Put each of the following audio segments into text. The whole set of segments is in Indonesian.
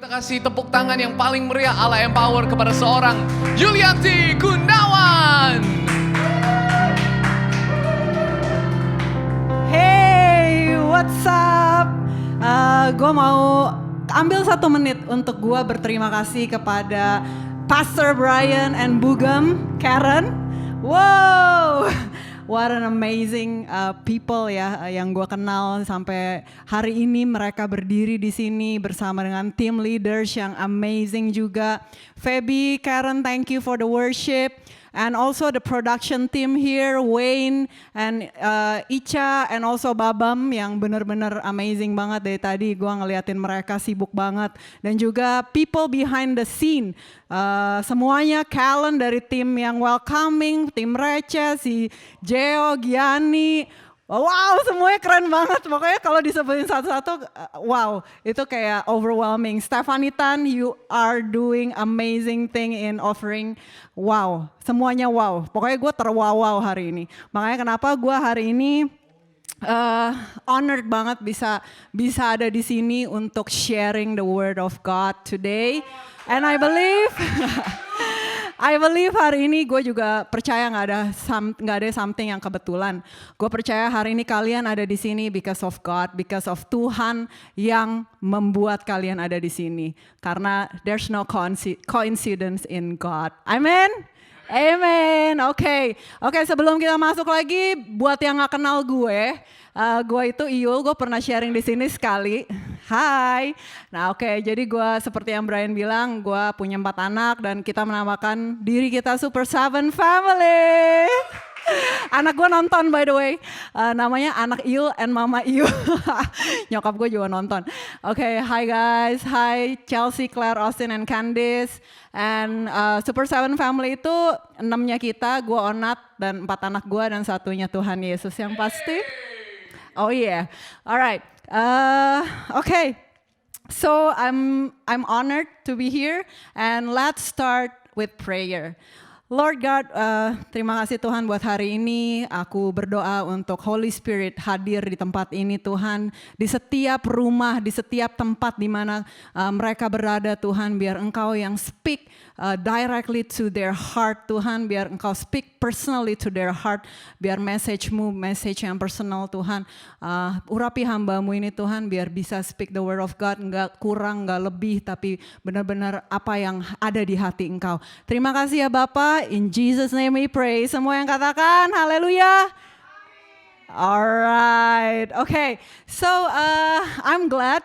kita kasih tepuk tangan yang paling meriah ala Empower kepada seorang Yulianti Gunawan. Hey, what's up? Gue mau ambil 1 menit untuk gue berterima kasih kepada Pastor Brian and Bugam Karen. Wow, what an amazing people ya yang gue kenal sampai hari ini mereka berdiri di sini bersama dengan team leaders yang amazing juga. Feby, Karen, thank you for the worship. And also the production team here, Wayne and Icha and also Babam yang benar-benar amazing banget dari tadi gue ngeliatin mereka sibuk banget. Dan juga people behind the scene, semuanya Callan dari tim yang welcoming, tim Receh, si Geo, Gianni. Wow, semuanya keren banget. Pokoknya kalau disebutin satu-satu, wow, itu kayak overwhelming. Stephanie Tan, you are doing amazing thing in offering. Wow, semuanya wow. Pokoknya gue terwow-wow hari ini. Makanya kenapa gue hari ini honored banget bisa ada di sini untuk sharing the word of God today. And I believe hari ini gue juga percaya nggak ada something yang kebetulan. Gue percaya hari ini kalian ada di sini because of God, because of Tuhan yang membuat kalian ada di sini. Karena there's no coincidence in God. Amen. Amen. Oke, sebelum kita masuk lagi, buat yang nggak kenal gue itu Iyul, gue pernah sharing di sini sekali. Hai. Nah jadi gue seperti yang Brian bilang, gue punya 4 anak dan kita menamakan diri kita Super 7 Family. Anak gue nonton by the way, namanya anak Iyul and Mama Iyul. Nyokap gue juga nonton. Hi guys, hi Chelsea, Claire, Austin, and Candice. And Super 7 Family itu 6-nya kita, gue Onat dan 4 anak gue dan 1-nya Tuhan Yesus yang pasti. Oh yeah, alright. So I'm honored to be here and let's start with prayer. Lord God, terima kasih Tuhan buat hari ini. Aku berdoa untuk Holy Spirit hadir di tempat ini Tuhan. Di setiap rumah, di setiap tempat di mana mereka berada Tuhan. Biar Engkau yang speak directly to their heart Tuhan. Biar Engkau speak personally to their heart. Biar message-mu, message yang personal Tuhan. Urapi hamba-Mu ini Tuhan biar bisa speak the word of God. Enggak kurang, enggak lebih. Tapi benar-benar apa yang ada di hati Engkau. Terima kasih ya Bapak. In Jesus name we pray. Semua yang katakan haleluya. Alright. So I'm glad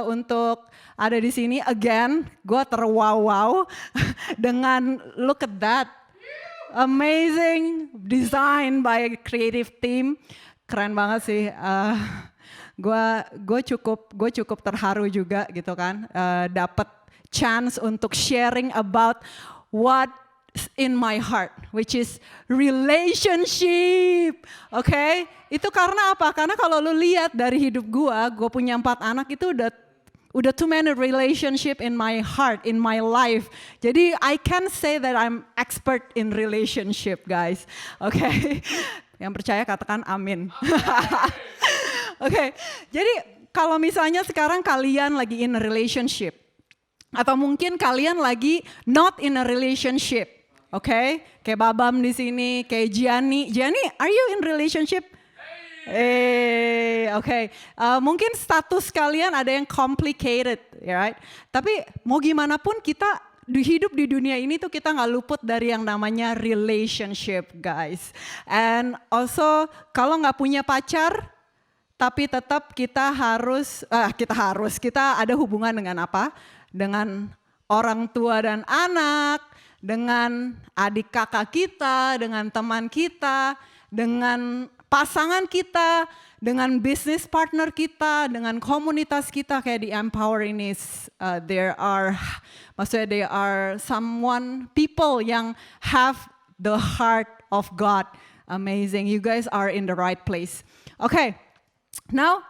untuk ada di sini again. Gue terwow-wow dengan look at that. Amazing design by a creative team. Keren banget sih. Gue cukup terharu juga gitu kan. Dapat chance untuk sharing about what in my heart, which is relationship. Itu karena apa? Karena kalau lu lihat dari hidup gue punya 4 anak itu udah too many relationship in my heart, in my life. Jadi I can say that I'm expert in relationship, guys. Yang percaya katakan amin. Jadi kalau misalnya sekarang kalian lagi in a relationship, atau mungkin kalian lagi not in a relationship. Kayak Babam di sini, kayak Gianni, are you in relationship? Mungkin status kalian ada yang complicated, right? Tapi mau gimana pun kita hidup di dunia ini tuh kita nggak luput dari yang namanya relationship, guys. And also kalau nggak punya pacar, tapi tetap kita ada hubungan dengan apa? Dengan orang tua dan anak, dengan adik kakak kita, dengan teman kita, dengan pasangan kita, dengan business partner kita, dengan komunitas kita kayak di Empower ini. There are people yang have the heart of God. Amazing, you guys are in the right place. Now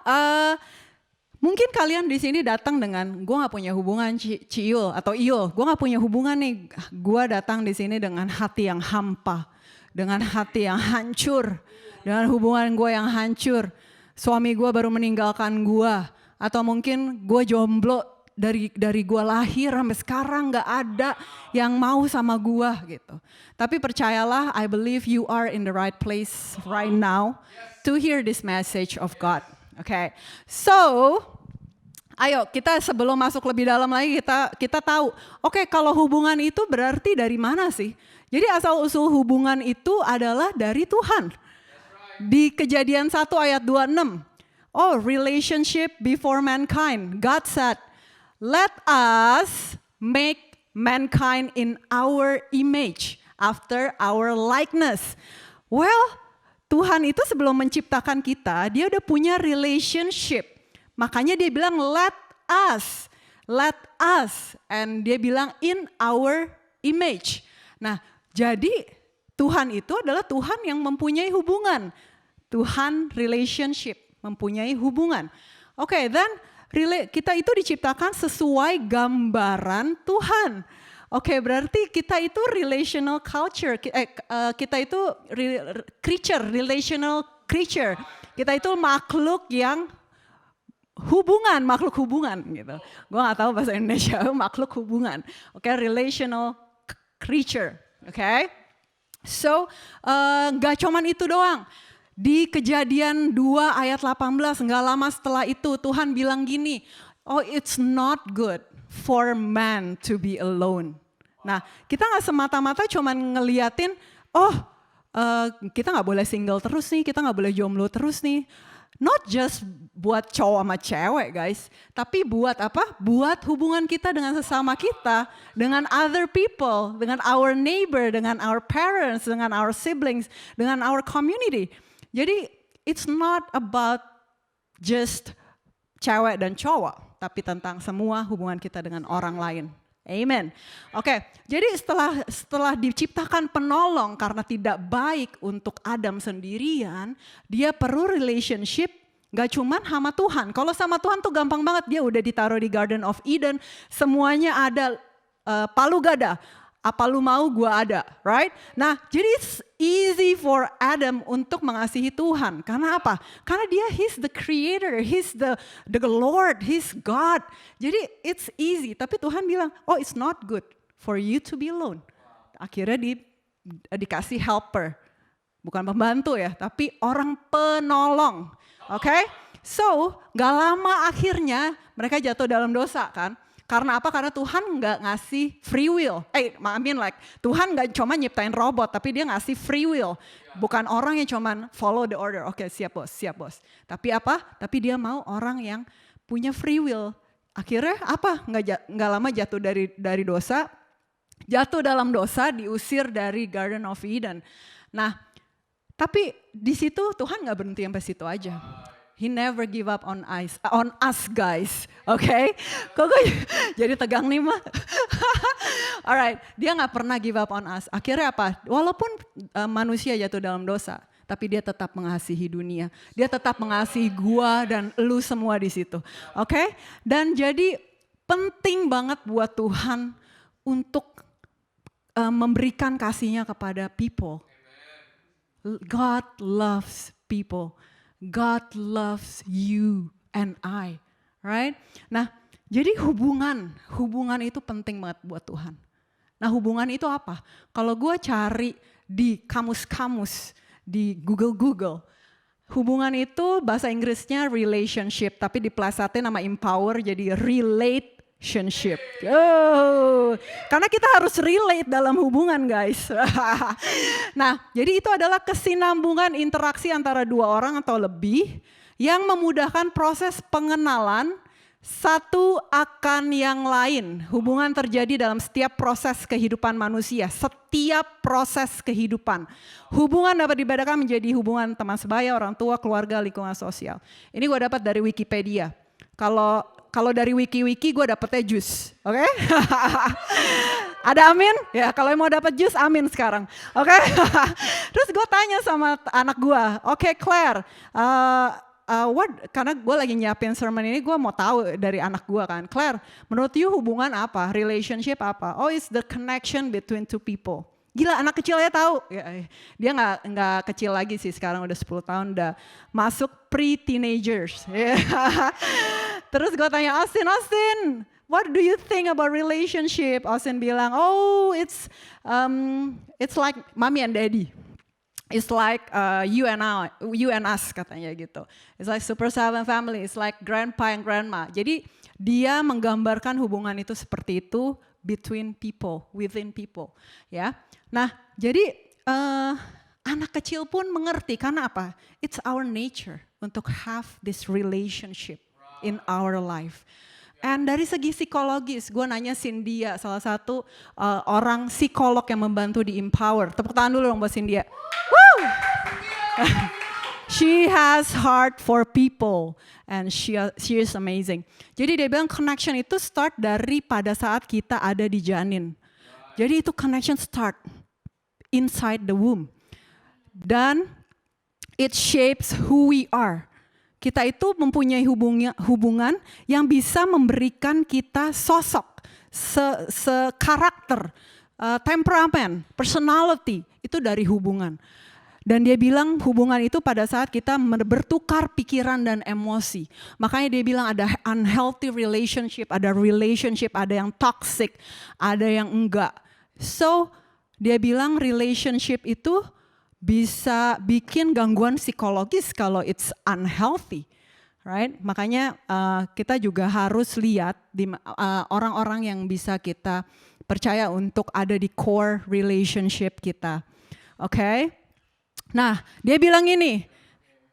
mungkin kalian di sini datang dengan gue nggak punya hubungan Ciul atau Iyul, gue nggak punya hubungan nih. Gue datang di sini dengan hati yang hampa, dengan hati yang hancur, dengan hubungan gue yang hancur. Suami gue baru meninggalkan gue, atau mungkin gue jomblo dari gua lahir sampai sekarang nggak ada yang mau sama gua gitu. Tapi percayalah, I believe you are in the right place right now to hear this message of God. Okay, so ayo kita sebelum masuk lebih dalam lagi kita tahu, oke, kalau hubungan itu berarti dari mana sih? Jadi asal usul hubungan itu adalah dari Tuhan. Di Kejadian 1 ayat 26. Oh, relationship before mankind. God said, let us make mankind in our image, after our likeness. Well, Tuhan itu sebelum menciptakan kita, dia udah punya relationship. Makanya dia bilang let us. And dia bilang in our image. Nah, jadi Tuhan itu adalah Tuhan yang mempunyai hubungan. Tuhan relationship, mempunyai hubungan. Oke, dan kita itu diciptakan sesuai gambaran Tuhan. Oke, berarti kita itu relational culture, kita itu relational creature. Kita itu makhluk yang makhluk hubungan gitu. Gue gak tahu bahasa Indonesia, makhluk hubungan. Oke, relational creature. Oke, so gak cuman itu doang. Di Kejadian 2 ayat 18, gak lama setelah itu Tuhan bilang gini, oh it's not good for man to be alone. Nah, kita gak semata-mata cuman ngeliatin, kita gak boleh single terus nih, kita gak boleh jomblo terus nih. Not just buat cowok sama cewek guys, tapi buat apa? Buat hubungan kita dengan sesama kita, dengan other people, dengan our neighbor, dengan our parents, dengan our siblings, dengan our community. Jadi it's not about just cewek dan cowok, tapi tentang semua hubungan kita dengan orang lain. Amen. Oke, jadi setelah diciptakan penolong karena tidak baik untuk Adam sendirian, dia perlu relationship gak cuman sama Tuhan. Kalau sama Tuhan tuh gampang banget, dia udah ditaruh di Garden of Eden, semuanya ada, palu gada. Apa lu mau gua ada, right? Nah, jadi it's easy for Adam untuk mengasihi Tuhan. Karena apa? Karena he's the creator, he's the Lord, he's God. Jadi it's easy, tapi Tuhan bilang, oh it's not good for you to be alone. Akhirnya dikasih helper. Bukan pembantu ya, tapi orang penolong. Oke? So, gak lama akhirnya mereka jatuh dalam dosa kan? Karena apa? Karena Tuhan nggak ngasih free will. Tuhan nggak cuma nyiptain robot, tapi dia ngasih free will. Bukan orang yang cuma follow the order. Oke, siap bos. Tapi apa? Tapi dia mau orang yang punya free will. Akhirnya apa? Nggak lama jatuh dari dosa. Jatuh dalam dosa, diusir dari Garden of Eden. Nah, tapi di situ Tuhan nggak berhenti sampai situ aja. He never give up on us guys, okay? Kok gue jadi tegang nih mah? Alright, dia nggak pernah give up on us. Akhirnya apa? Walaupun manusia jatuh dalam dosa, tapi dia tetap mengasihi dunia. Dia tetap mengasihi gua dan elu semua di situ, okay? Dan jadi penting banget buat Tuhan untuk memberikan kasihnya kepada people. God loves people. God loves you and I, right? Nah, jadi hubungan itu penting banget buat Tuhan. Nah, hubungan itu apa? Kalau gue cari di kamus-kamus, di Google, hubungan itu bahasa Inggrisnya relationship, tapi diplesetin nama empower jadi relationship. Oh, karena kita harus relate dalam hubungan guys. Nah, jadi itu adalah kesinambungan interaksi antara dua orang atau lebih yang memudahkan proses pengenalan satu akan yang lain. Hubungan terjadi dalam setiap proses kehidupan manusia, setiap proses kehidupan. Hubungan dapat dibedakan menjadi hubungan teman sebaya, orang tua, keluarga, lingkungan sosial. Ini gue dapat dari Wikipedia. Kalau dari wiki gue dapetnya jus, oke? Ada amin? Ya kalau mau dapet jus amin sekarang, oke? Terus gue tanya sama anak gue, oke Claire, karena gue lagi nyiapin sermon ini, gue mau tahu dari anak gue kan, Claire, menurut you hubungan apa? Relationship apa? Oh, it's the connection between two people. Gila, anak kecilnya tahu. Ya, dia nggak kecil lagi sih, sekarang udah 10 tahun, udah masuk pre-teenagers. Terus gue tanya Austin, what do you think about relationship? Austin bilang, oh it's like mommy and daddy. It's like you and us katanya gitu. It's like Super Seven family. It's like grandpa and grandma. Jadi dia menggambarkan hubungan itu seperti itu between people, within people. Ya. Nah, jadi anak kecil pun mengerti karena apa? It's our nature untuk have this relationship in our life. And dari segi psikologis, gue nanya Cynthia, salah satu orang psikolog yang membantu di Empower. Tepuk tangan dulu dong buat Cynthia. Woo! She has heart for people and she is amazing. Jadi dia bilang connection itu start dari pada saat kita ada di janin. Jadi itu connection start inside the womb. Dan it shapes who we are. Kita itu mempunyai hubungan yang bisa memberikan kita sosok, karakter, temperamen, personality, itu dari hubungan. Dan dia bilang hubungan itu pada saat kita bertukar pikiran dan emosi. Makanya dia bilang ada unhealthy relationship, ada yang toxic, ada yang enggak. So dia bilang relationship itu bisa bikin gangguan psikologis kalau it's unhealthy, right? Makanya kita juga harus lihat orang-orang yang bisa kita percaya untuk ada di core relationship kita, oke? Nah, dia bilang ini,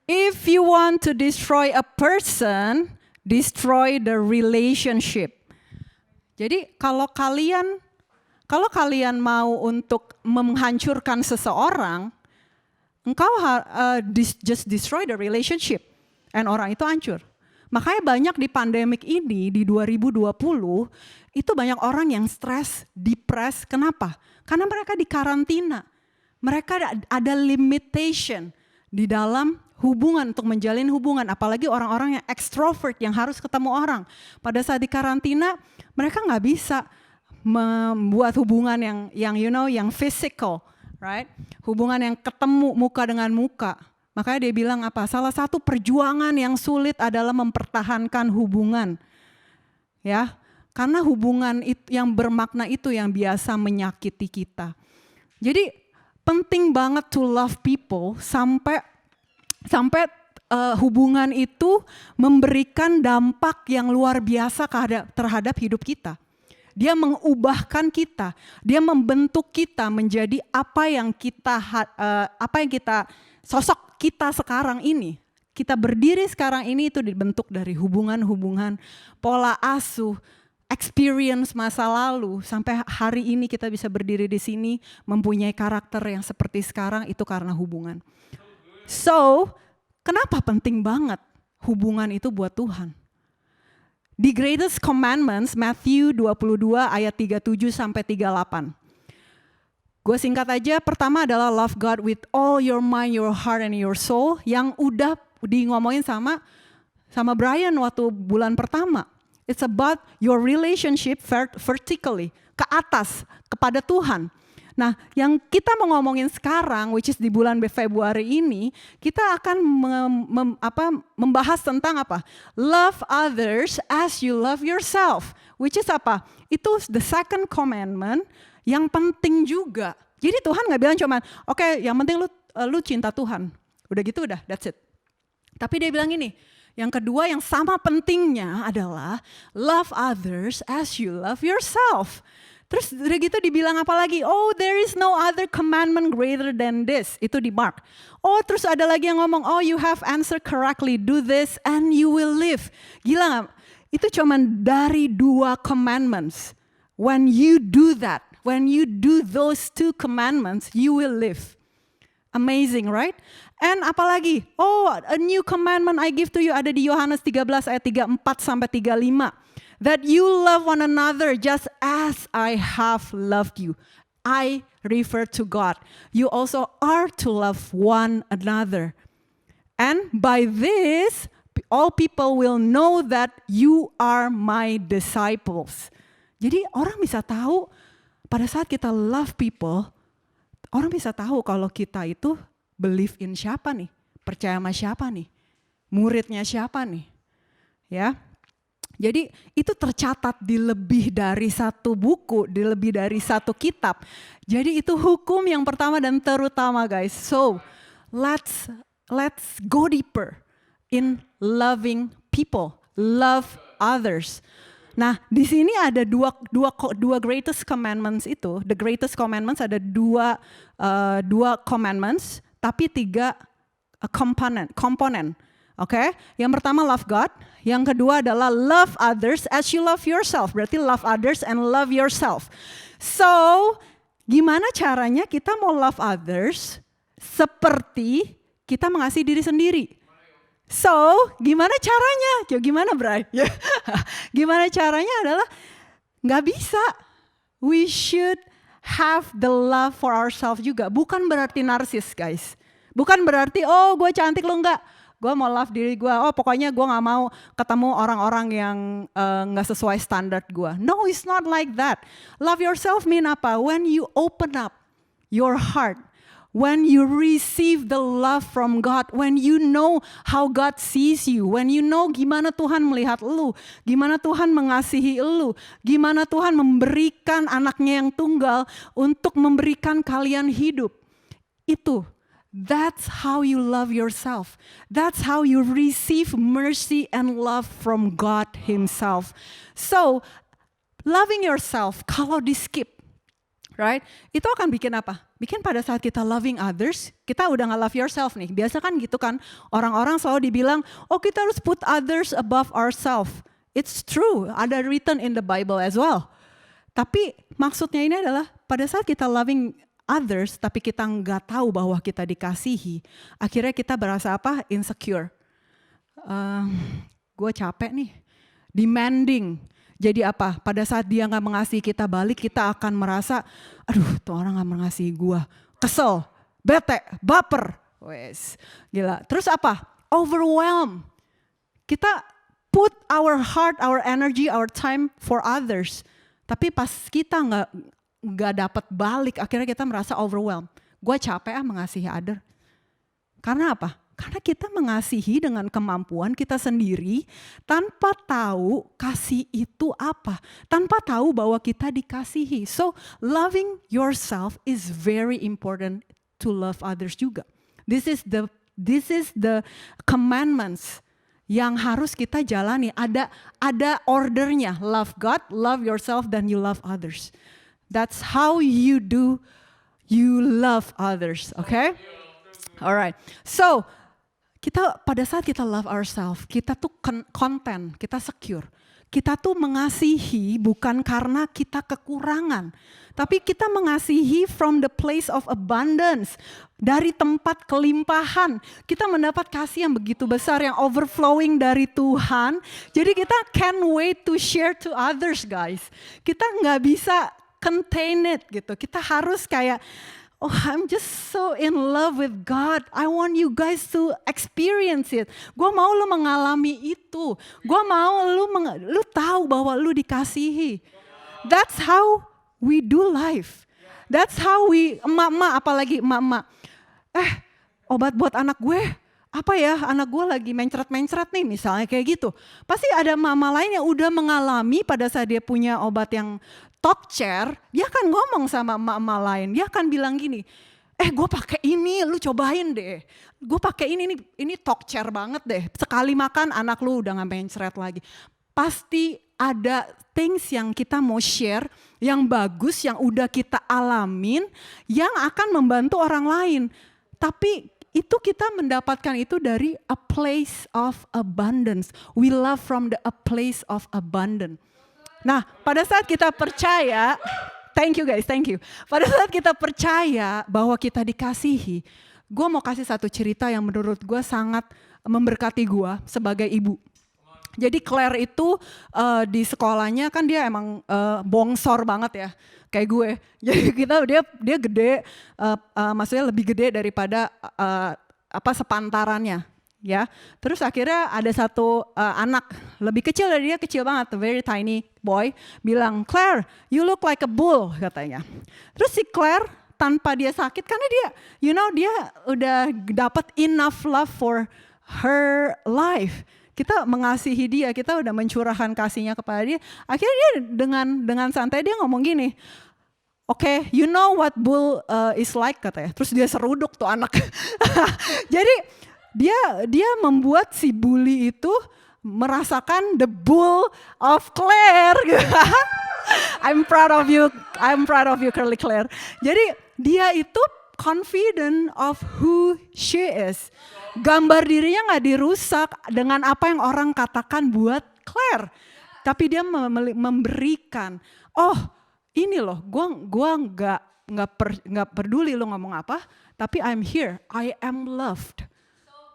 if you want to destroy a person, destroy the relationship. Jadi kalau kalian mau untuk menghancurkan seseorang, engkau just destroy the relationship. And orang itu hancur. Makanya banyak di pandemik ini, di 2020, itu banyak orang yang stres, depres. Kenapa? Karena mereka di karantina. Mereka ada limitation di dalam hubungan, untuk menjalin hubungan. Apalagi orang-orang yang extrovert, yang harus ketemu orang. Pada saat di karantina, mereka nggak bisa membuat hubungan yang physical. Right? Hubungan yang ketemu muka dengan muka. Makanya dia bilang apa? Salah satu perjuangan yang sulit adalah mempertahankan hubungan. Ya, karena hubungan yang bermakna itu yang biasa menyakiti kita. Jadi penting banget to love people sampai hubungan itu memberikan dampak yang luar biasa terhadap hidup kita. Dia mengubahkan kita, dia membentuk kita menjadi apa yang kita sosok kita sekarang ini. Kita berdiri sekarang ini itu dibentuk dari hubungan-hubungan, pola asuh, experience masa lalu sampai hari ini kita bisa berdiri di sini mempunyai karakter yang seperti sekarang itu karena hubungan. So, kenapa penting banget hubungan itu buat Tuhan? The greatest commandments, Matthew 22 ayat 37 sampai 38. Gue singkat aja, pertama adalah love God with all your mind, your heart, and your soul. Yang udah ngomongin sama Brian waktu bulan pertama. It's about your relationship vertically, ke atas, kepada Tuhan. Nah, yang kita mau ngomongin sekarang, which is di bulan Februari ini, kita akan membahas tentang apa? Love others as you love yourself. Which is apa? Itu the second commandment yang penting juga. Jadi Tuhan nggak bilang cuman, oke, yang penting lu cinta Tuhan. Udah gitu udah, that's it. Tapi dia bilang ini, yang kedua yang sama pentingnya adalah love others as you love yourself. Terus udah gitu dibilang apa lagi? Oh, there is no other commandment greater than this. Itu di Mark. Oh, terus ada lagi yang ngomong, oh you have answered correctly, do this and you will live. Gila gak? Itu cuman dari 2 commandments. When you do that, when you do those 2 commandments, you will live. Amazing, right? And apalagi? Oh, a new commandment I give to you ada di Yohanes 13 ayat 34 sampai 35. That you love one another just as I have loved you. I refer to God. You also are to love one another. And by this, all people will know that you are my disciples. Jadi orang bisa tahu pada saat kita love people, orang bisa tahu kalau kita itu believe in siapa nih, percaya sama siapa nih, muridnya siapa nih, ya. Jadi itu tercatat di lebih dari satu buku, di lebih dari satu kitab. Jadi itu hukum yang pertama dan terutama guys. So let's go deeper in loving people, love others. Nah di sini ada dua greatest commandments itu. The greatest commandments ada dua commandments, tapi 3 komponen. Oke, yang pertama love God, yang kedua adalah love others as you love yourself. Berarti love others and love yourself. So, gimana caranya kita mau love others seperti kita mengasihi diri sendiri? So, gimana caranya? Gimana Bray? Gimana caranya adalah nggak bisa. We should have the love for ourselves juga. Bukan berarti narsis guys. Bukan berarti oh gue cantik lo enggak. Gue mau love diri gue, oh pokoknya gue gak mau ketemu orang-orang yang gak sesuai standar gue. No, it's not like that. Love yourself mean apa? When you open up your heart, when you receive the love from God, when you know how God sees you, when you know gimana Tuhan melihat lu, gimana Tuhan mengasihi lu, gimana Tuhan memberikan anaknya yang tunggal untuk memberikan kalian hidup. That's how you love yourself. That's how you receive mercy and love from God Himself. So, loving yourself, kalau di skip, right? Itu akan bikin apa? Bikin pada saat kita loving others, kita udah gak love yourself nih. Biasa kan gitu kan, orang-orang selalu dibilang, oh kita harus put others above ourselves. It's true, ada written in the Bible as well. Tapi maksudnya ini adalah pada saat kita loving others, tapi kita nggak tahu bahwa kita dikasihi, akhirnya kita berasa apa? Insecure. Gue capek nih, demanding. Jadi apa? Pada saat dia nggak mengasihi kita balik, kita akan merasa, aduh, tuh orang nggak mengasihi gue, kesel, bete, baper, wes, gila. Terus apa? Overwhelm. Kita put our heart, our energy, our time for others. Tapi pas kita nggak dapat balik, akhirnya kita merasa overwhelmed. Gue capek mengasihi other. Karena apa? Karena kita mengasihi dengan kemampuan kita sendiri tanpa tahu kasih itu apa. Tanpa tahu bahwa kita dikasihi. So loving yourself is very important to love others juga. This is the commandments yang harus kita jalani. Ada ordernya. Love God, love yourself, dan you love others. That's how you love others, okay? Alright, so pada saat kita love ourselves, kita tuh content, kita secure. Kita tuh mengasihi bukan karena kita kekurangan, tapi kita mengasihi from the place of abundance, dari tempat kelimpahan. Kita mendapat kasih yang begitu besar, yang overflowing dari Tuhan. Jadi kita can't wait to share to others, guys. Kita nggak bisa contain it gitu. Kita harus kayak, oh I'm just so in love with God. I want you guys to experience it. Gue mau lu mengalami itu. Gue mau lu tahu bahwa lu dikasihi. That's how we do life. That's how emak-emak, apalagi emak-emak. Obat buat anak gue. Apa ya, anak gue lagi mencret-mencret nih misalnya kayak gitu. Pasti ada mama lain yang udah mengalami pada saat dia punya obat yang talk chair, dia akan ngomong sama emak-emak lain, dia akan bilang gini, gue pakai ini, lu cobain deh. Gue pakai ini talk chair banget deh. Sekali makan anak lu udah gak mencret lagi. Pasti ada things yang kita mau share, yang bagus, yang udah kita alamin, yang akan membantu orang lain. Tapi itu kita mendapatkan itu dari a place of abundance. We love from a place of abundance. Nah, pada saat kita percaya, thank you guys, thank you. Pada saat kita percaya bahwa kita dikasihi, gue mau kasih satu cerita yang menurut gue sangat memberkati gue sebagai ibu. Jadi Claire itu di sekolahnya kan dia emang bongsor banget ya, kayak gue. Jadi dia gede, maksudnya lebih gede daripada sepantarannya. Ya, terus akhirnya ada satu anak lebih kecil dari dia, kecil banget, very tiny boy, bilang, Claire, you look like a bull, katanya. Terus si Claire tanpa dia sakit, karena dia, dia udah dapat enough love for her life. kita mengasihi dia, kita udah mencurahkan kasihnya kepada dia. Akhirnya dia dengan santai dia ngomong gini, "Oke, you know what bull is like," katanya. Terus dia seruduk tuh anak. Jadi dia membuat si bully itu merasakan the bull of Claire. I'm proud of you Curly Claire. Jadi dia itu confident of who she is. Gambar dirinya gak dirusak dengan apa yang orang katakan buat Claire. Tapi dia memberikan, oh ini loh, gue nggak peduli lo ngomong apa, tapi I'm here, I am loved.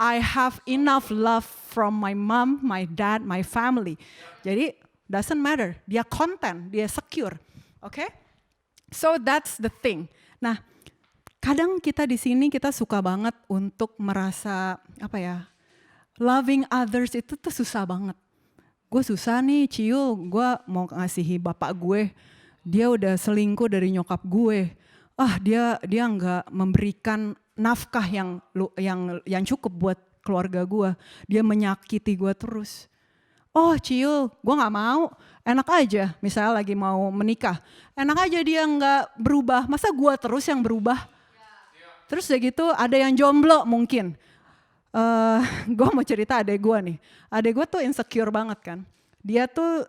I have enough love from my mom, my dad, my family. Jadi doesn't matter, dia content, dia secure, okay? So that's the thing. Nah, kadang kita di sini kita suka banget untuk merasa loving others itu tuh susah banget. Gue susah nih, Ciu, gue mau ngasihi bapak gue, dia udah selingkuh dari nyokap gue. Dia nggak memberikan nafkah yang cukup buat keluarga gue. Dia menyakiti gue terus. Oh Ciul, gue gak mau, enak aja misalnya lagi mau menikah. Enak aja dia gak berubah, masa gue terus yang berubah? Terus udah gitu ada yang jomblo mungkin. Gue mau cerita adek gue nih. Adek gue tuh insecure banget kan. Dia tuh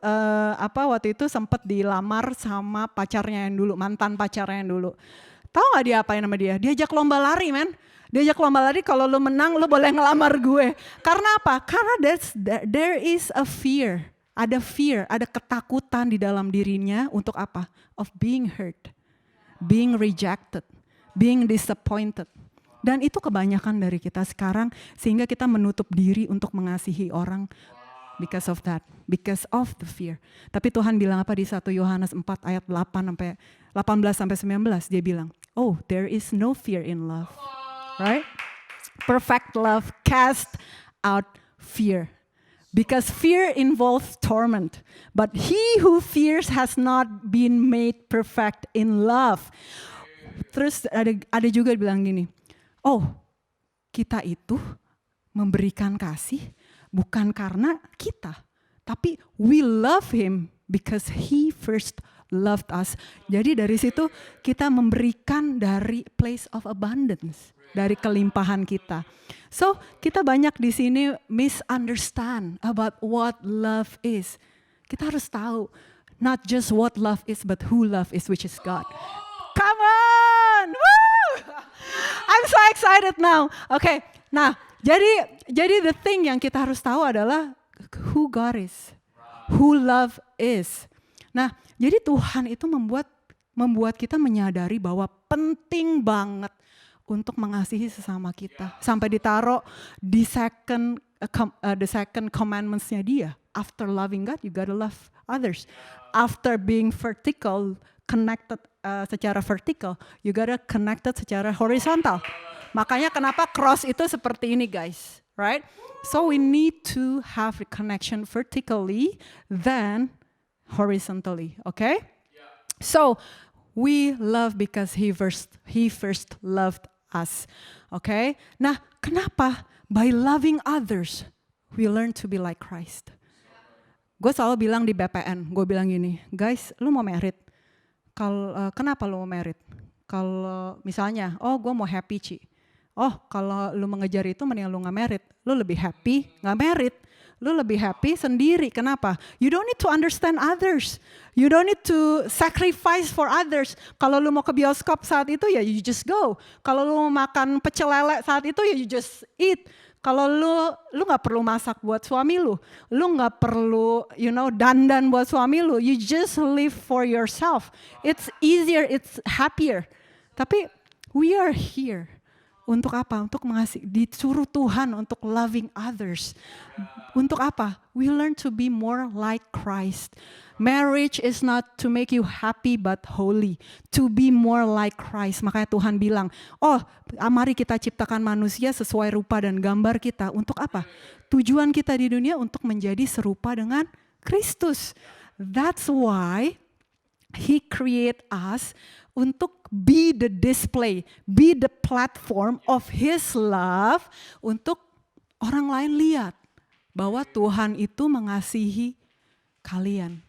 waktu itu sempat dilamar sama pacarnya yang dulu, mantan pacarnya yang dulu. Tahu gak dia apain sama dia? Diajak lomba lari men. Diajak lomba lari, kalau lu menang lu boleh ngelamar gue. Karena apa? Karena there is a fear. Ada fear, ada ketakutan di dalam dirinya untuk apa? Of being hurt, being rejected, being disappointed. Dan itu kebanyakan dari kita sekarang sehingga kita menutup diri untuk mengasihi orang because of that, because of the fear. Tapi Tuhan bilang apa di 1 Yohanes 4 ayat 18 sampai 19, dia bilang, "Oh, there is no fear in love." Right? Perfect love cast out fear. Because fear involves torment. But he who fears has not been made perfect in love. Terus ada juga bilang gini, oh kita itu memberikan kasih bukan karena kita. Tapi we love him because he first loved us. Jadi dari situ kita memberikan dari place of abundance. Dari kelimpahan kita. So kita banyak di sini misunderstand about what love is. Kita harus tahu not just what love is but who love is, which is God. Come on! Woo! I'm so excited now. Okay, nah jadi the thing yang kita harus tahu adalah who God is, who love is. Nah jadi Tuhan itu membuat kita menyadari bahwa penting banget untuk mengasihi sesama kita. Sampai ditaruh di the second commandments-nya dia. After loving God, you gotta love others. After being vertical, connected secara vertical, you gotta connected secara horizontal. Makanya kenapa cross itu seperti ini guys, right? So we need to have a connection vertically, then horizontally, okay? So we love because he first loved us. Okay? Nah, kenapa? By loving others, we learn to be like Christ. Gue selalu bilang di BPN, gue bilang gini, guys, lu mau merit? Kenapa lu mau merit? Kalau misalnya, oh gue mau happy Ci. Oh kalau lu mengejar itu mending lu gak merit. Lu lebih happy gak merit. Lu lebih happy sendiri. Kenapa? You don't need to understand others. You don't need to sacrifice for others. Kalau lu mau ke bioskop saat itu ya you just go. Kalau lu mau makan pecel lele saat itu ya you just eat. Kalau lu gak perlu masak buat suami lu gak perlu dandan buat suami lu. You just live for yourself. It's easier, it's happier. Tapi we are here. Untuk apa? Untuk mengasihi, disuruh Tuhan untuk loving others. Untuk apa? We learn to be more like Christ. Marriage is not to make you happy but holy. To be more like Christ. Makanya Tuhan bilang, oh mari kita ciptakan manusia sesuai rupa dan gambar kita. Untuk apa? Tujuan kita di dunia untuk menjadi serupa dengan Kristus. That's why He create us untuk be the display, be the platform of His love untuk orang lain lihat. bahwa Tuhan itu mengasihi kalian.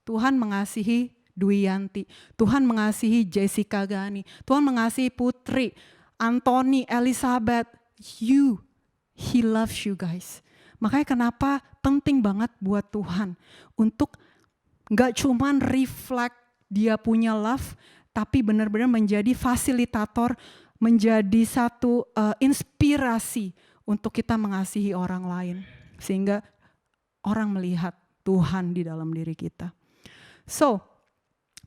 Tuhan mengasihi Dwi Yanti, Tuhan mengasihi Jessica Gani, Tuhan mengasihi Putri, Anthony, Elizabeth. He loves you guys. Makanya kenapa penting banget buat Tuhan untuk gak cuman reflect dia punya love, tapi benar-benar menjadi fasilitator, menjadi satu inspirasi untuk kita mengasihi orang lain. Sehingga orang melihat Tuhan di dalam diri kita. So,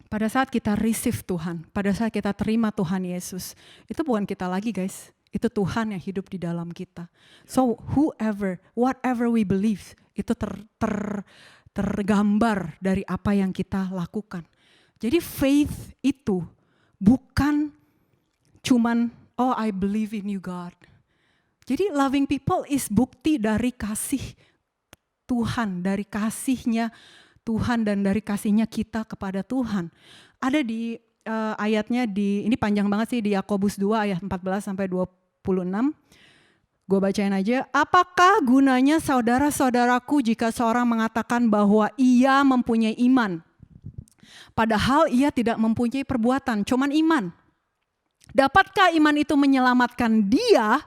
pada saat kita receive Tuhan, pada saat kita terima Tuhan Yesus, itu bukan kita lagi guys, itu Tuhan yang hidup di dalam kita. So whatever we believe, itu tergambar dari apa yang kita lakukan. Jadi faith itu bukan cuman, oh I believe in you God. Jadi loving people is bukti dari kasih Tuhan, dari kasihnya Tuhan dan dari kasihnya kita kepada Tuhan. Ada di ayatnya ini panjang banget sih, di Yakobus 2 ayat 14 sampai 26. Gue bacain aja. Apakah gunanya saudara-saudaraku jika seorang mengatakan bahwa ia mempunyai iman, padahal ia tidak mempunyai perbuatan, cuman iman? Dapatkah iman itu menyelamatkan dia?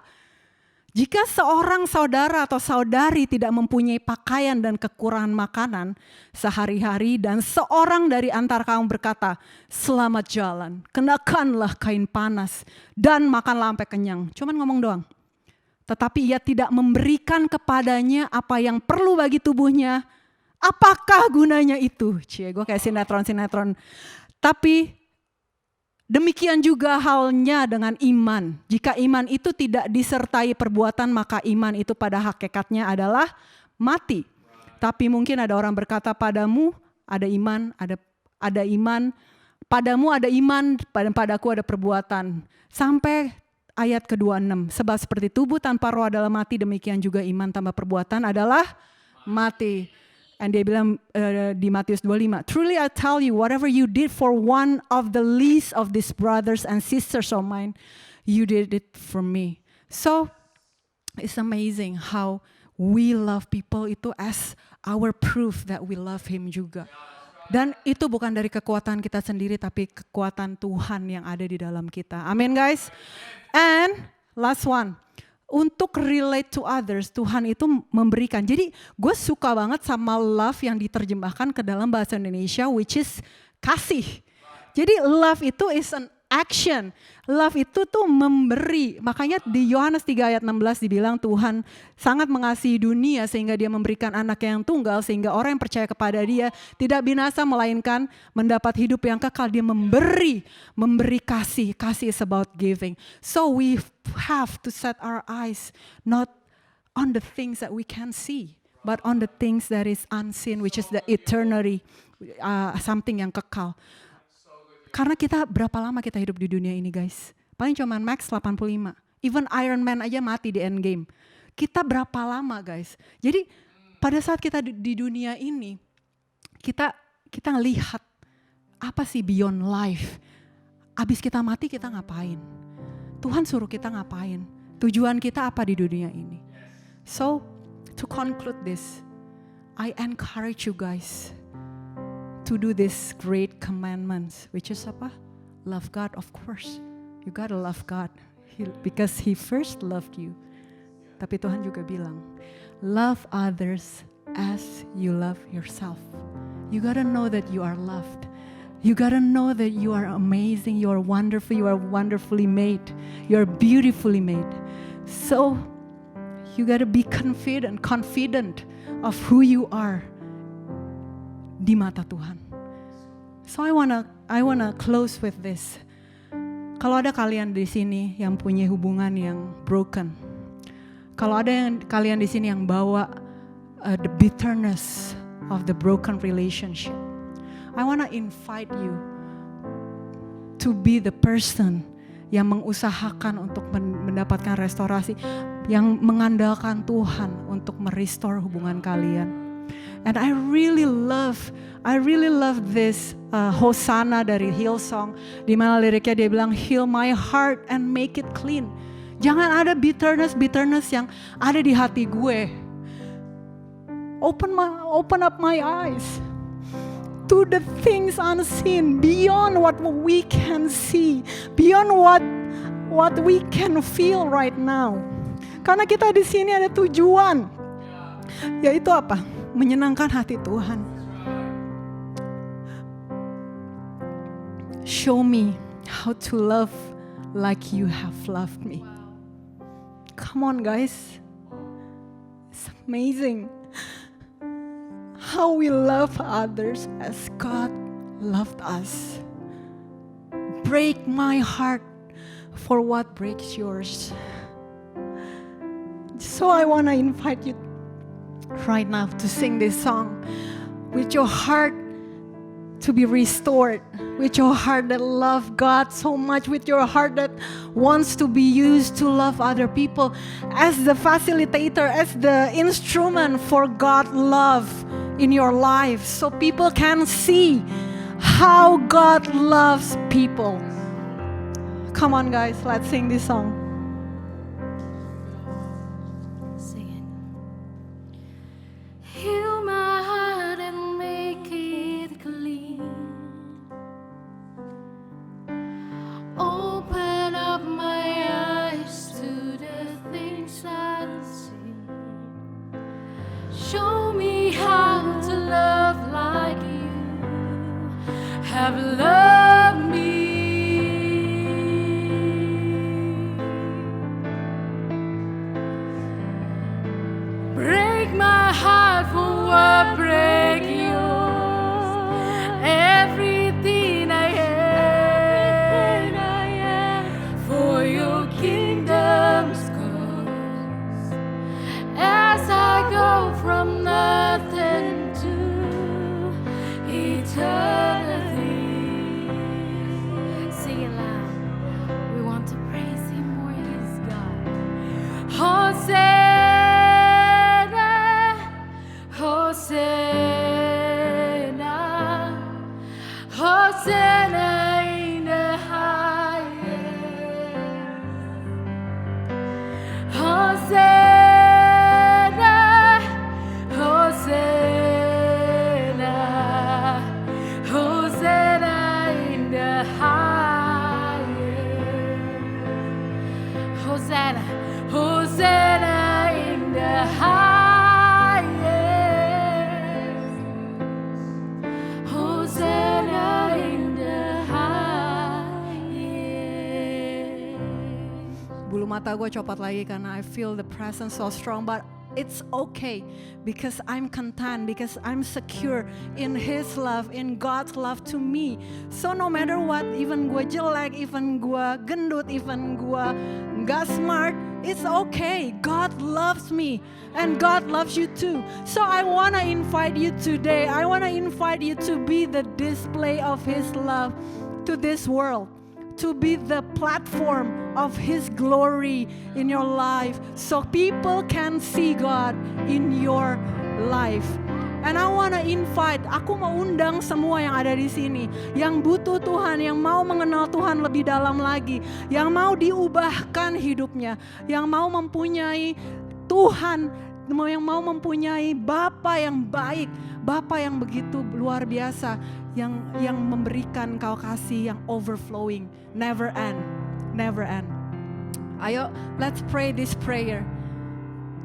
Jika seorang saudara atau saudari tidak mempunyai pakaian dan kekurangan makanan sehari-hari dan seorang dari antara kamu berkata, selamat jalan, kenakanlah kain panas dan makanlah sampai kenyang. Cuman ngomong doang. Tetapi ia tidak memberikan kepadanya apa yang perlu bagi tubuhnya. Apakah gunanya itu? Cie, gue kayak sinetron. Tapi demikian juga halnya dengan iman. Jika iman itu tidak disertai perbuatan, maka iman itu pada hakikatnya adalah mati. Tapi mungkin ada orang berkata, padamu ada iman, ada iman, padamu ada iman, padaku ada perbuatan. Sampai ayat ke-26. Sebab seperti tubuh tanpa roh adalah mati, demikian juga iman tanpa perbuatan adalah mati. And dia bilang di Matius 25, truly I tell you, whatever you did for one of the least of these brothers and sisters of mine, you did it for me. So, it's amazing how we love people itu as our proof that we love Him juga. Dan itu bukan dari kekuatan kita sendiri, tapi kekuatan Tuhan yang ada di dalam kita. Amin guys. And last one. Untuk relate to others, Tuhan itu memberikan. Jadi gue suka banget sama love yang diterjemahkan ke dalam bahasa Indonesia, which is kasih. Jadi love itu is an action. Love itu tuh memberi. Makanya di Yohanes 3 ayat 16 dibilang Tuhan sangat mengasihi dunia sehingga dia memberikan anaknya yang tunggal sehingga orang yang percaya kepada dia tidak binasa melainkan mendapat hidup yang kekal. Dia memberi kasih. Kasih is about giving. So we have to set our eyes not on the things that we can see, but on the things that is unseen, which is the eternity, something yang kekal. Karena kita berapa lama kita hidup di dunia ini guys? Paling cuma max 85. Even Iron Man aja mati di Endgame. Kita berapa lama guys? Jadi pada saat kita di dunia ini, kita ngelihat apa sih beyond life? Abis kita mati kita ngapain? Tuhan suruh kita ngapain? Tujuan kita apa di dunia ini? So to conclude this, I encourage you guys to do this great commandments, which is apa? Love God, of course. You gotta love God because He first loved you. Tapi Tuhan juga bilang, love others as you love yourself. You gotta know that you are loved. You gotta know that you are amazing, you are wonderful, you are wonderfully made. You are beautifully made. So, you gotta be confident of who you are di mata Tuhan. So I wanna close with this. Kalau ada kalian di sini yang punya hubungan yang broken, kalau ada kalian di sini yang bawa the bitterness of the broken relationship, I wanna invite you to be the person yang mengusahakan untuk mendapatkan restorasi, yang mengandalkan Tuhan untuk merestore hubungan kalian. And I really love this Hosanna dari Hillsong, di mana liriknya dia bilang, heal my heart and make it clean. Jangan ada bitterness yang ada di hati gue. Open up my eyes to the things unseen, beyond what we can see, beyond what we can feel right now. Karena kita di sini ada tujuan, yaitu apa? Menyenangkan hati Tuhan. Show me how to love like you have loved me. Come on, guys. It's amazing how we love others as God loved us. Break my heart for what breaks yours. So I want to invite you right now to sing this song with your heart to be restored, with your heart that loves God so much, with your heart that wants to be used to love other people as the facilitator, as the instrument for God's love in your life, so people can see how God loves people. Come on, guys, let's sing this song. Heal my heart and make it clean. Open up my eyes to the things I see. Show me how to love like you have loved me. Break my heart for what break yours. Everything I am for your kingdom's cause. As I go from nothing to eternity. Sing it loud. We want to praise Him more. He's God. Hosanna, Hosanna in the highest. Hosanna, Hosanna, Hosanna in the highest. Hosanna, Hosanna in the highest. Bulu mata gue copot lagi karena I feel the presence so strong, but it's okay because I'm content, because I'm secure in His love, in God's love to me. So no matter what, even gue jelek, even gue gendut, even gue gak smart, it's okay. God loves me and God loves you too. So I want to invite you today. I want to invite you to be the display of His love to this world, to be the platform of His glory in your life so people can see God in your life. And I wanna invite, aku mau undang semua yang ada di sini, yang butuh Tuhan, yang mau mengenal Tuhan lebih dalam lagi, yang mau diubahkan hidupnya, yang mau mempunyai Tuhan, yang mau mempunyai Bapa yang baik, Bapa yang begitu luar biasa, yang memberikan kau kasih yang overflowing, never end. Never end. Ayo, let's pray this prayer.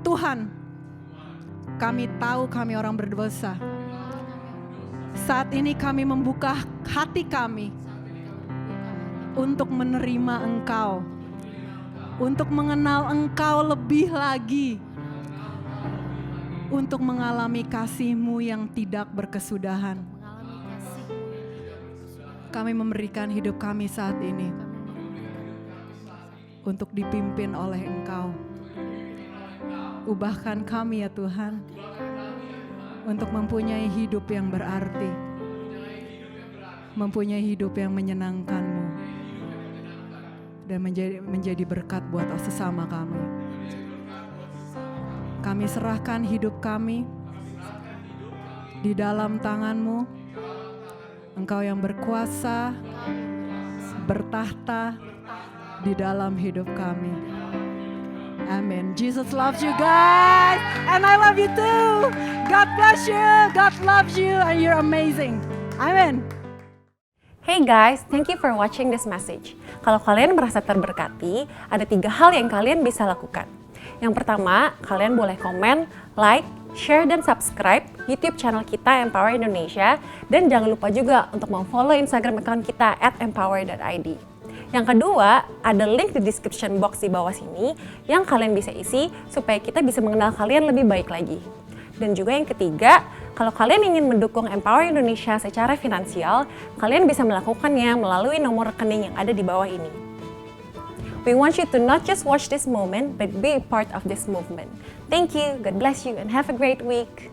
Tuhan, kami tahu kami orang berdosa. Saat ini kami membuka hati kami untuk menerima Engkau, untuk mengenal Engkau lebih lagi, untuk mengalami kasih-Mu yang tidak berkesudahan. Kami memberikan hidup kami saat ini untuk dipimpin oleh Engkau. Ubahkan kami ya Tuhan, untuk mempunyai hidup yang berarti, mempunyai hidup yang menyenangkan-Mu, dan menjadi berkat buat sesama kami. Kami serahkan hidup kami di dalam tangan-Mu. Engkau yang berkuasa, bertahta di dalam hidup kami. Amin. Jesus loves you guys. And I love you too. God bless you. God loves you. And you're amazing. Amin. Hey guys, thank you for watching this message. Kalau kalian merasa terberkati, ada 3 hal yang kalian bisa lakukan. Yang pertama, kalian boleh komen, like, share, dan subscribe YouTube channel kita Empower Indonesia. Dan jangan lupa juga untuk follow Instagram account kita @empower.id. Yang kedua, ada link di description box di bawah sini yang kalian bisa isi supaya kita bisa mengenal kalian lebih baik lagi. Dan juga yang ketiga, kalau kalian ingin mendukung Empower Indonesia secara finansial, kalian bisa melakukannya melalui nomor rekening yang ada di bawah ini. We want you to not just watch this moment, but be a part of this movement. Thank you, God bless you, and have a great week.